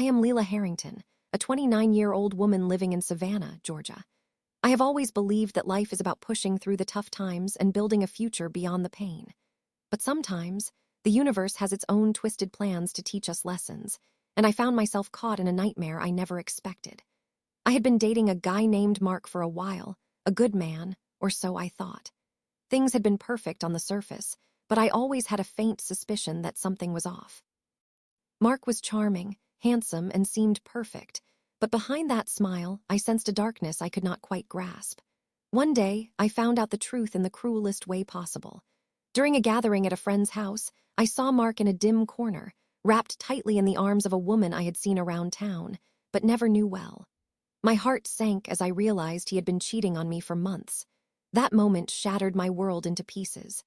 I am Lila Harrington, a 29-year-old woman living in Savannah, Georgia. I have always believed that life is about pushing through the tough times and building a future beyond the pain. But sometimes, the universe has its own twisted plans to teach us lessons, and I found myself caught in a nightmare I never expected. I had been dating a guy named Mark for a while, a good man, or so I thought. Things had been perfect on the surface, but I always had a faint suspicion that something was off. Mark was charming, handsome, and seemed perfect, but behind that smile, I sensed a darkness I could not quite grasp. One day, I found out the truth in the cruelest way possible. During a gathering at a friend's house, I saw Mark in a dim corner, wrapped tightly in the arms of a woman I had seen around town, but never knew well. My heart sank as I realized he had been cheating on me for months. That moment shattered my world into pieces.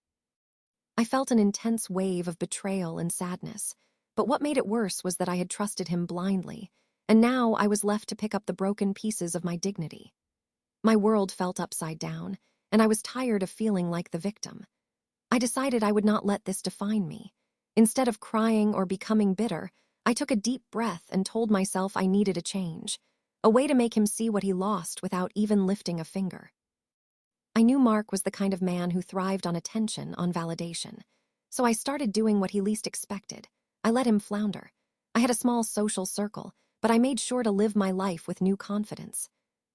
I felt an intense wave of betrayal and sadness, but what made it worse was that I had trusted him blindly, and now I was left to pick up the broken pieces of my dignity. My world felt upside down, and I was tired of feeling like the victim. I decided I would not let this define me. Instead of crying or becoming bitter, I took a deep breath and told myself I needed a change, a way to make him see what he lost without even lifting a finger. I knew Mark was the kind of man who thrived on attention, on validation. So I started doing what he least expected. I let him flounder. I had a small social circle, but I made sure to live my life with new confidence.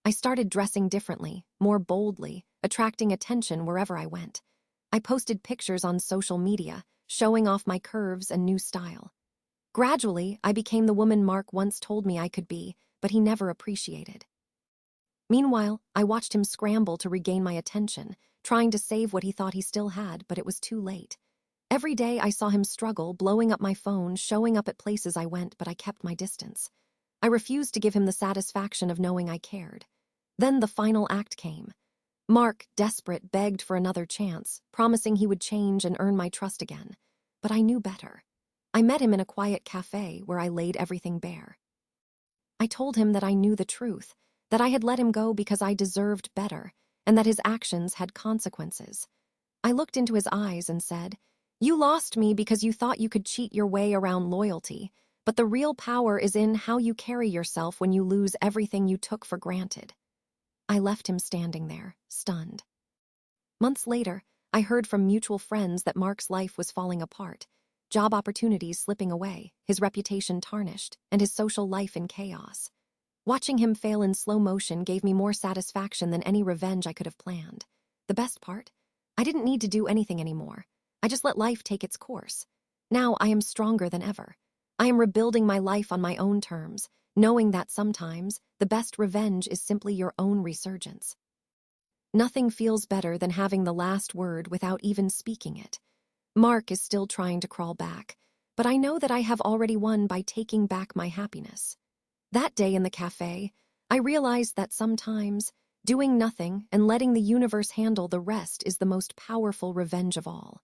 I started dressing differently, more boldly, attracting attention wherever I went. I posted pictures on social media, showing off my curves and new style. Gradually, I became the woman Mark once told me I could be, but he never appreciated. Meanwhile, I watched him scramble to regain my attention, trying to save what he thought he still had, but it was too late. Every day I saw him struggle, blowing up my phone, showing up at places I went, but I kept my distance. I refused to give him the satisfaction of knowing I cared. Then the final act came. Mark, desperate, begged for another chance, promising he would change and earn my trust again. But I knew better. I met him in a quiet cafe where I laid everything bare. I told him that I knew the truth, that I had let him go because I deserved better, and that his actions had consequences. I looked into his eyes and said, "You lost me because you thought you could cheat your way around loyalty, but the real power is in how you carry yourself when you lose everything you took for granted." I left him standing there, stunned. Months later, I heard from mutual friends that Mark's life was falling apart, job opportunities slipping away, his reputation tarnished, and his social life in chaos. Watching him fail in slow motion gave me more satisfaction than any revenge I could have planned. The best part? I didn't need to do anything anymore. I just let life take its course. Now I am stronger than ever. I am rebuilding my life on my own terms, knowing that sometimes the best revenge is simply your own resurgence. Nothing feels better than having the last word without even speaking it. Mark is still trying to crawl back, but I know that I have already won by taking back my happiness. That day in the cafe, I realized that sometimes doing nothing and letting the universe handle the rest is the most powerful revenge of all.